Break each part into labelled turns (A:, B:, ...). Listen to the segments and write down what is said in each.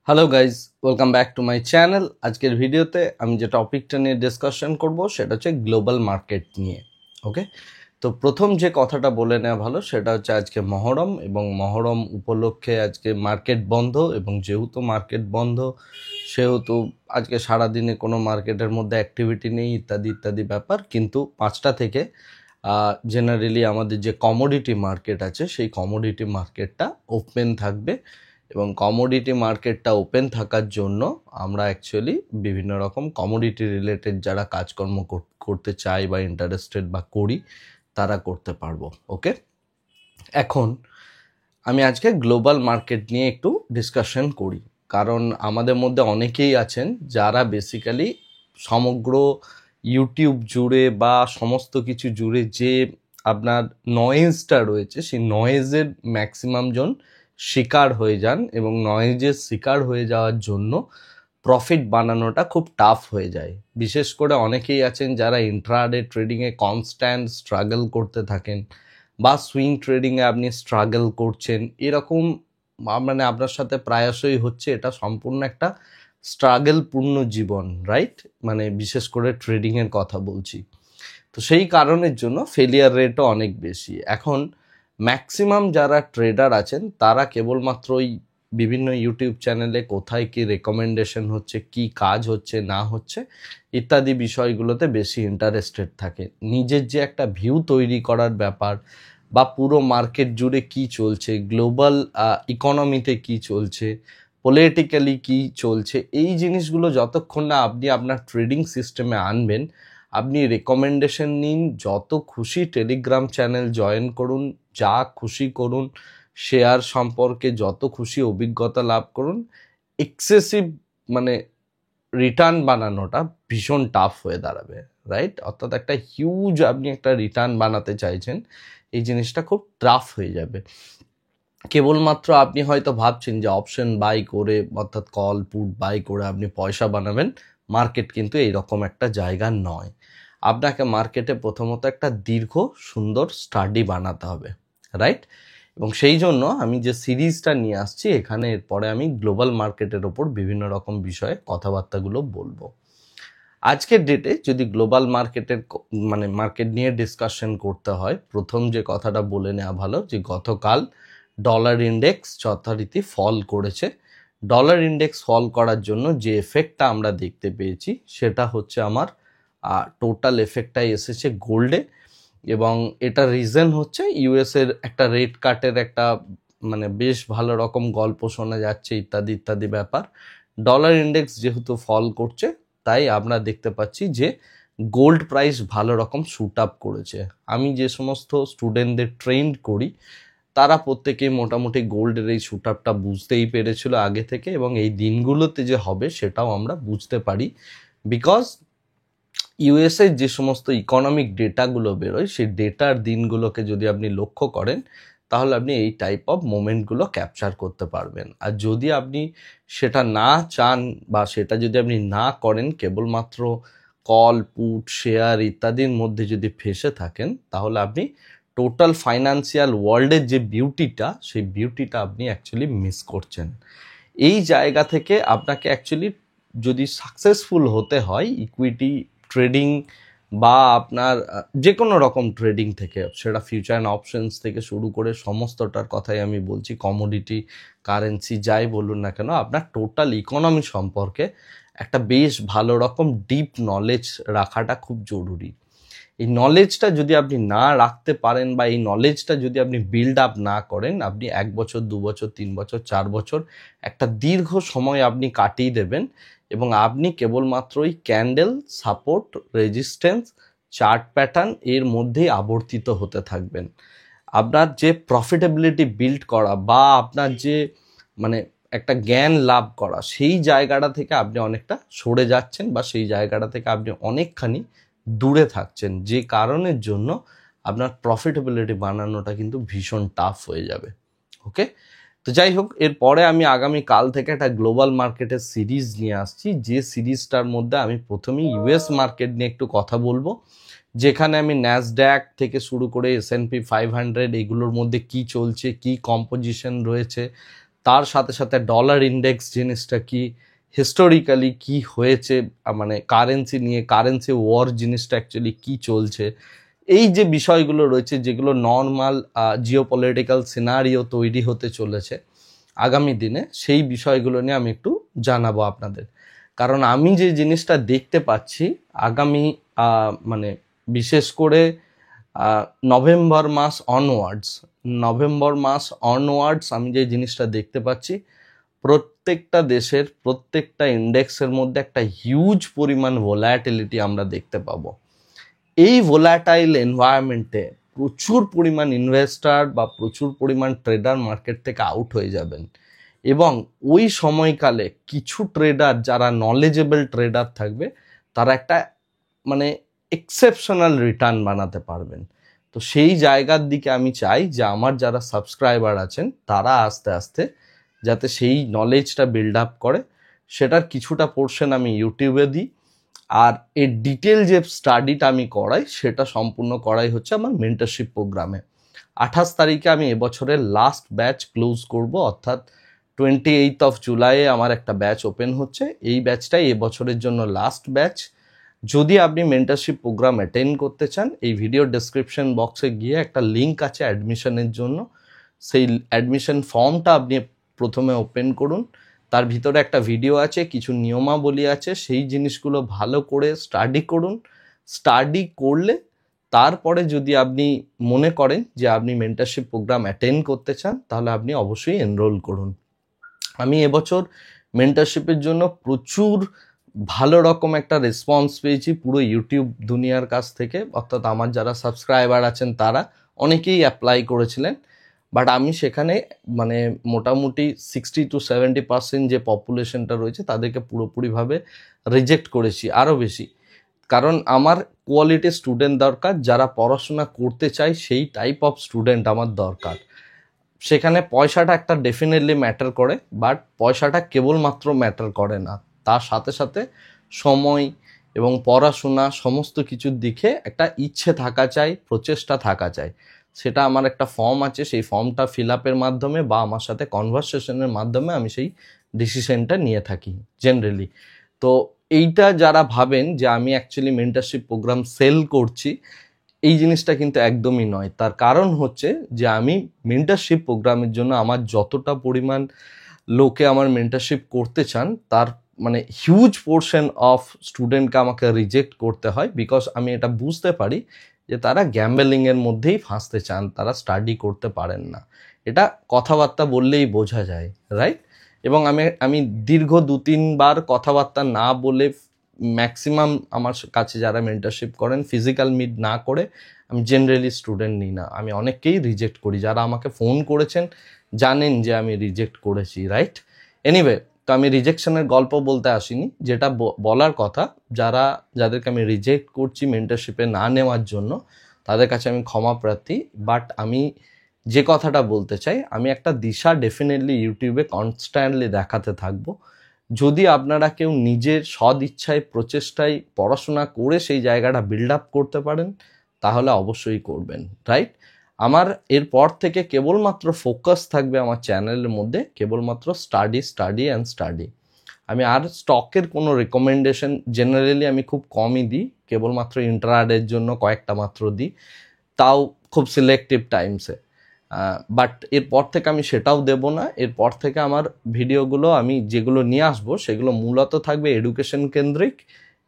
A: Hello guys, welcome back to my channel. আজকের ভিডিওতে আমি যে টপিকটা নিয়ে ডিসকাশন করব সেটা হচ্ছে গ্লোবাল মার্কেট নিয়ে। ওকে, তো প্রথম যে কথাটা বলে নেওয়া ভালো সেটা হচ্ছে আজকে মহরম, এবং মহরম উপলক্ষে আজকে মার্কেট বন্ধ, এবং যেহেতু মার্কেট বন্ধ সেহেতু আজকে সারাদিনে কোনো মার্কেটের মধ্যে অ্যাক্টিভিটি নেই ইত্যাদি ইত্যাদি ব্যাপার। কিন্তু 5টা থেকে জেনারেলি আমাদের যে কমোডিটি মার্কেট আছে সেই কমোডিটি মার্কেটটা ওপেন থাকবে, এবং কমোডিটি মার্কেটটা ওপেন থাকার জন্য আমরা অ্যাকচুয়ালি বিভিন্ন রকম কমোডিটি রিলেটেড যারা কাজকর্ম করতে চাই বা ইন্টারেস্টেড বা করি তারা করতে পারবো। ওকে, এখন আমি আজকে গ্লোবাল মার্কেট নিয়ে একটু ডিসকাশন করি, কারণ আমাদের মধ্যে অনেকেই আছেন যারা বেসিক্যালি সমগ্র ইউটিউব জুড়ে বা সমস্ত কিছু জুড়ে যে আপনার নয়েজটা রয়েছে সেই নয়েজের ম্যাক্সিমাম জন শিকার হয়ে যান, এবং নয়েজের শিকার হয়ে যাওয়ার জন্য প্রফিট বানানোটা খুব টাফ হয়ে যায়। বিশেষ করে অনেকেই আছেন যারা ইন্ট্রাডে ট্রেডিংয়ে কনস্ট্যান্ট স্ট্রাগল করতে থাকেন, বা সুইং ট্রেডিংয়ে আপনি স্ট্রাগল করছেন, এরকম মানে আপনার সাথে প্রায়শই হচ্ছে। এটা সম্পূর্ণ একটা স্ট্রাগলপূর্ণ জীবন, রাইট? মানে বিশেষ করে ট্রেডিংয়ের কথা বলছি। তো সেই কারণের জন্য ফেলিয়ার রেটও অনেক বেশি। এখন ম্যাক্সিমাম যারা ট্রেডার আছেন তারা কেবলমাত্র ওই বিভিন্ন ইউটিউব চ্যানেলে কোথায় কি রেকমেন্ডেশন হচ্ছে, কি কাজ হচ্ছে না হচ্ছে ইত্যাদি বিষয়গুলোতে বেশি ইন্টারেস্টেড থাকে। নিজের যে একটা ভিউ তৈরি করার ব্যাপার, বা পুরো মার্কেট জুড়ে কি চলছে, গ্লোবাল ইকোনমিতে কি চলছে, পলিটিক্যালি কি চলছে, এই জিনিসগুলো যতক্ষণ না আপনি আপনার ট্রেডিং সিস্টেমে আনবেন, আপনি রেকমেন্ডেশন নিন, যত খুশি টেলিগ্রাম চ্যানেল জয়েন করুন, যা খুশি করুন, শেয়ার সম্পর্কে যত খুশি অভিজ্ঞতা লাভ করুন, এক্সেসিভ মানে রিটার্ন বানানোটা ভীষণ টাফ হয়ে দাঁড়াবে, রাইট? অর্থাৎ একটা হিউজ আপনি একটা রিটার্ন বানাতে চাইছেন, এই জিনিসটা খুব টাফ হয়ে যাবে। কেবলমাত্র আপনি হয়তো ভাবছেন যে অপশন বাই করে, অর্থাৎ কল পুট বাই করে আপনি পয়সা বানাবেন। মার্কেট কিন্তু এইরকম একটা জায়গা নয়। আপনাকে মার্কেটে প্রথমত একটা দীর্ঘ সুন্দর স্টাডি বানাতে হবে, রাইট? এবং সেই জন্য আমি যে সিরিজটা নিয়ে আসছি এখানে, এরপরে আমি গ্লোবাল মার্কেটের ওপর বিভিন্ন রকম বিষয়ে কথাবার্তাগুলো বলবো। আজকের ডেটে যদি গ্লোবাল মার্কেটের মানে মার্কেট নিয়ে ডিসকাশন করতে হয়, প্রথম যে কথাটা বলে নেওয়া ভালো যে গতকাল ডলার ইন্ডেক্স যথারীতি ফল করেছে। ডলার ইন্ডেক্স ফল করার জন্য যে এফেক্টটা আমরা দেখতে পেয়েছি সেটা হচ্ছে আমার টোটাল এফেক্টটাই এসেছে গোল্ডে, এবং এটা রিজন হচ্ছে ইউএসের একটা রেট কাটের একটা মানে বেশ ভালো রকম গল্প শোনা যাচ্ছে ইত্যাদি ইত্যাদি ব্যাপার। ডলার ইন্ডেক্স যেহেতু ফল করছে তাই আমরা দেখতে পাচ্ছি যে গোল্ড প্রাইস ভালো রকম শুট আপ করেছে। আমি যে সমস্ত স্টুডেন্টদের ট্রেন্ড করি তারা প্রত্যেকেই মোটামুটি গোল্ডের এই শুট আপটা বুঝতেই পেরেছিল আগে থেকে, এবং এই দিনগুলোতে যে হবে সেটাও আমরা বুঝতে পারি। বিকজ ইউএসএ যে সমস্ত ইকোনমিক ডেটাগুলো বেরোয় সেই ডেটার দিনগুলোকে যদি আপনি লক্ষ্য করেন তাহলে আপনি এই টাইপ অফ মোমেন্টগুলো ক্যাপচার করতে পারবেন। আর যদি আপনি সেটা না চান বা সেটা যদি আপনি না করেন, কেবলমাত্র কল পুট শেয়ার ইত্যাদির মধ্যে যদি ফেসে থাকেন, তাহলে আপনি টোটাল ফাইন্যান্সিয়াল ওয়ার্ল্ডের যে বিউটিটা সেই বিউটিটা আপনি অ্যাকচুয়ালি মিস করছেন। এই জায়গা থেকে আপনাকে অ্যাকচুয়ালি যদি সাকসেসফুল হতে হয় ইকুইটি ট্রেডিং বা আপনার যে কোনো রকম ট্রেডিং থেকে, সেটা ফিউচার অ্যান্ড অপশনস থেকে শুরু করে সমস্তটার কথাই আমি বলছি, কমোডিটি কারেন্সি যাই বলুন না কেন, আপনার টোটাল ইকোনমি সম্পর্কে একটা বেশ ভালো রকম ডিপ নলেজ রাখাটা খুব জরুরি। এই নলেজটা যদি আপনি না রাখতে পারেন বা এই নলেজটা যদি আপনি বিল্ড আপ না করেন, আপনি 1 বছর 2 বছর 3 বছর 4 বছর একটা দীর্ঘ সময় আপনি কাটিয়ে দেবেন, এবং আপনি কেবলমাত্র ওই candle support resistance chart pattern এর মধ্যেই আবর্তিত হতে থাকবেন। আপনার যে প্রফিটেবিলিটি বিল্ড করা বা আপনার যে মানে একটা জ্ঞান লাভ করা, সেই জায়গাটা থেকে আপনি অনেকটা সরে যাচ্ছেন, বা সেই জায়গাটা থেকে আপনি অনেকখানি দূরে থাকছেন, যে কারণের জন্য আপনার প্রফিটেবিলিটি বানানোটা কিন্তু ভীষণ টাফ হয়ে যাবে। ওকে, তো যাই হোক, এরপরে আমি আগামী কাল থেকে একটা গ্লোবাল মার্কেটের সিরিজ নিয়ে আসছি, যে সিরিজটার মধ্যে আমি প্রথমেই ইউএস মার্কেট নিয়ে একটু কথা বলবো, যেখানে আমি ন্যাসড্যাক থেকে শুরু করে S&P 500 এগুলোর মধ্যে কি চলছে, কি কম্পোজিশন রয়েছে, তার সাথে সাথে ডলার ইন্ডেক্স জিনিসটা কি, হিস্টোরিক্যালি কি হয়েছে, মানে কারেন্সি নিয়ে, কারেন্সি ওয়ার জিনিসটা অ্যাকচুয়ালি কি চলছে, এই যে বিষয়গুলো রয়েছে যেগুলো নর্মাল জিওপলিটিক্যাল সিনারিও তৈরি হতে চলেছে আগামী দিনে, সেই বিষয়গুলো নিয়ে আমি একটু জানাবো আপনাদের। কারণ আমি যে জিনিসটা দেখতে পাচ্ছি আগামী মানে বিশেষ করে নভেম্বর মাস অনওয়ার্ডস আমি যে জিনিসটা দেখতে পাচ্ছি, প্রত্যেকটা দেশের প্রত্যেকটা ইন্ডেক্সের মধ্যে একটা হিউজ পরিমাণ ভোলাটিলিটি আমরা দেখতে পাবো। এই ভোলাটাইল এনভায়রনমেন্টে প্রচুর পরিমাণ ইনভেস্টার বা প্রচুর পরিমাণ ট্রেডার মার্কেট থেকে আউট হয়ে যাবেন, এবং ওই সময়কালে কিছু ট্রেডার যারা নলেজেবল ট্রেডার থাকবে তারা একটা মানে এক্সেপশনাল রিটার্ন বানাতে পারবেন। তো সেই জায়গার দিকে আমি চাই যে আমার যারা সাবস্ক্রাইবার আছেন তারা আস্তে আস্তে যাতে সেই নলেজটা বিল্ড আপ করে, সেটার কিছুটা পোর্শন আমি ইউটিউবে দিই, আর এর ডিটেল যে স্টাডিটা আমি করাই সেটা সম্পূর্ণ করাই হচ্ছে আমার মেন্টরশিপ প্রোগ্রামে। 28 তারিখে আমি এবছরের লাস্ট ব্যাচ ক্লোজ করব, অর্থাৎ 28 জুলাইয়ে আমার একটা ব্যাচ ওপেন হচ্ছে। এই ব্যাচটাই এবছরের জন্য লাস্ট ব্যাচ। যদি আপনি মেন্টরশিপ প্রোগ্রাম অ্যাটেন্ড করতে চান, এই ভিডিও ডেসক্রিপশন বক্সে গিয়ে একটা লিঙ্ক আছে অ্যাডমিশনের জন্য, সেই অ্যাডমিশন ফর্মটা আপনি প্রথমে ওপেন করুন। তার ভিতরে একটা ভিডিও আছে, কিছু নিয়মাবলী আছে, সেই জিনিসগুলো ভালো করে স্টাডি করুন। স্টাডি করলে তারপরে যদি আপনি মনে করেন যে আপনি মেন্টরশিপ প্রোগ্রাম অ্যাটেন্ড করতে চান, তাহলে আপনি অবশ্যই এনরোল করুন। আমি এবছর মেন্টরশিপের জন্য প্রচুর ভালো রকম একটা রেসপন্স পেয়েছি পুরো ইউটিউব দুনিয়ার কাছ থেকে, অর্থাৎ আমার যারা সাবস্ক্রাইবার আছেন তারা অনেকেই অ্যাপ্লাই করেছিলেন, বাট আমি সেখানে মানে মোটামুটি 60-70% যে পপুলেশনটা রয়েছে তাদেরকে পুরোপুরিভাবে রিজেক্ট করেছি, আরও বেশি। কারণ আমার কোয়ালিটি স্টুডেন্ট দরকার, যারা পড়াশোনা করতে চায় সেই টাইপ অফ স্টুডেন্ট আমার দরকার। সেখানে পয়সাটা একটা ডেফিনেটলি ম্যাটার করে, বাট পয়সাটা কেবলমাত্র ম্যাটার করে না, তার সাথে সাথে সময় এবং পড়াশোনা সমস্ত কিছুর দিকে একটা ইচ্ছে থাকা চাই, প্রচেষ্টা থাকা চাই। সেটা আমার একটা ফর্ম আছে, সেই ফর্মটা ফিল আপের মাধ্যমে বা আমার সাথে কনভারসেশনের মাধ্যমে আমি সেই ডিসিশনটা নিয়ে থাকি জেনারেলি। তো এইটা যারা ভাবেন যে আমি অ্যাকচুয়ালি মেন্টরশিপ প্রোগ্রাম সেল করছি, এই জিনিসটা কিন্তু একদমই নয়। তার কারণ হচ্ছে যে আমি মেন্টরশিপ প্রোগ্রামের জন্য আমার যতটা পরিমাণ লোকে আমার মেন্টরশিপ করতে চান, তার মানে হিউজ পোর্শন অফ স্টুডেন্টকে আমাকে রিজেক্ট করতে হয়, বিকজ আমি এটা বুঝতে পারি যে তারা গ্যাম্বলিংয়ের মধ্যেই ফাঁসতে চান, তারা স্টাডি করতে পারেন না। এটা কথাবার্তা বললেই বোঝা যায়, রাইট? এবং আমি দীর্ঘ 2-3 বার কথাবার্তা না বলে, ম্যাক্সিমাম আমার কাছে যারা মেন্টরশিপ করেন ফিজিক্যাল মিট না করে, আমি জেনারেলি স্টুডেন্ট নিই না। আমি অনেককেই রিজেক্ট করি, যারা আমাকে ফোন করেছেন জানেন যে আমি রিজেক্ট করেছি, রাইট? এনিওয়ে, তো আমি রিজেকশনের গল্প বলতে আসিনি, যেটা বলার কথা, যাদেরকে আমি রিজেক্ট করছি মেন্টরশিপে না নেওয়ার জন্য, তাদের কাছে আমি ক্ষমা প্রার্থী। বাট আমি যে কথাটা বলতে চাই, আমি একটা দিশা ডেফিনেটলি ইউটিউবে কনস্ট্যান্টলি দেখাতে থাকবো। যদি আপনারা কেউ নিজের সদ ইচ্ছায় প্রচেষ্টায় পড়াশোনা করে সেই জায়গাটা বিল্ড আপ করতে পারেন, তাহলে অবশ্যই করবেন, রাইট? আমার এরপর থেকে কেবলমাত্র ফোকাস থাকবে আমার চ্যানেলের মধ্যে কেবলমাত্র স্টাডি। আমি আর স্টকের কোনো রেকমেন্ডেশন জেনারেলি আমি খুব কমই দিই, কেবলমাত্র ইন্ট্রাডের জন্য কয়েকটা মাত্র দিই, তাও খুব সিলেক্টিভ টাইমসে। বাট এরপর থেকে আমি সেটাও দেব না। এরপর থেকে আমার ভিডিওগুলো আমি যেগুলো নিয়ে আসবো সেগুলো মূলত থাকবে এডুকেশন কেন্দ্রিক,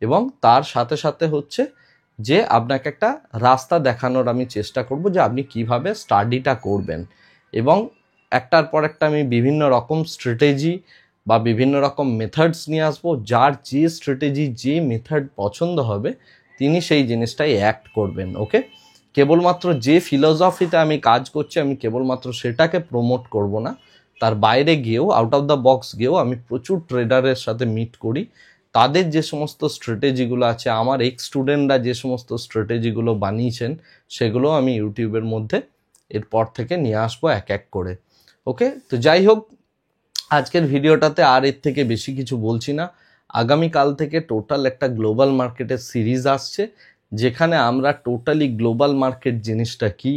A: এবং তার সাথে সাথে হচ্ছে যে আপনাকে একটা রাস্তা দেখানোর আমি চেষ্টা করব যে আপনি কিভাবে স্টাডিটা করবেন, এবং একটার পর একটা আমি বিভিন্ন রকম স্ট্র্যাটেজি বা বিভিন্ন রকম মেথডস নিয়ে আসবো। যার যে স্ট্র্যাটেজি, যে মেথড পছন্দ হবে তিনি সেই জিনিসটাই অ্যাক্ট করবেন। ওকে, কেবলমাত্র যে ফিলোসফিতে আমি কাজ করছি আমি কেবলমাত্র সেটাকে প্রমোট করব না, তার বাইরে গিয়েও, আউট অফ দ্য বক্স গিয়েও আমি প্রচুর ট্রেডারের সাথে মিট করি। তাদের যে সমস্ত স্ট্র্যাটেজিগুলো আছে, আমার এক্স স্টুডেন্টরা যে সমস্ত স্ট্র্যাটেজিগুলো বানিয়েছেন, সেগুলো আমি ইউটিউবের মধ্যে এরপর থেকে নিয়ে আসবো এক এক করে। ওকে, তো যাই হোক, আজকের ভিডিওটাতে আর এর থেকে বেশি কিছু বলছি না। আগামীকাল থেকে টোটাল একটা গ্লোবাল মার্কেটের সিরিজ আসছে, যেখানে আমরা টোটালি গ্লোবাল মার্কেট জিনিসটা কি,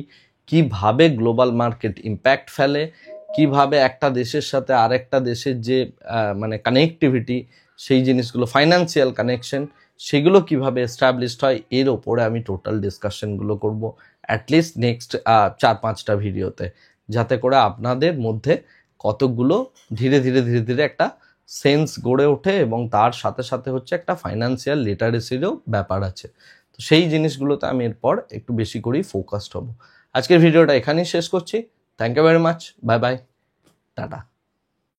A: কিভাবে গ্লোবাল মার্কেট ইম্প্যাক্ট ফেলে, কিভাবে একটা দেশের সাথে আরেকটা দেশের যে মানে কানেক্টিভিটি, সেই জিনিসগুলো, ফাইন্যান্সিয়াল কানেকশন, সেগুলো কিভাবে এস্টাবলিশড হয়, এর ওপরে আমি টোটাল ডিসকাশনগুলো করব অ্যাটলিস্ট নেক্সট 4-5টা ভিডিওতে, যাতে করে আপনাদের মধ্যে কতগুলো ধীরে ধীরে ধীরে ধীরে একটা সেন্স গড়ে ওঠে এবং তার সাথে সাথে হচ্ছে একটা ফাইন্যান্সিয়াল লিটারেসিরও ব্যাপার আছে। তো সেই জিনিসগুলোতে আমি এরপর একটু বেশি করেই ফোকাসড হব। আজকের ভিডিওটা এখানেই শেষ করছি। Thank you very much, bye bye, tata.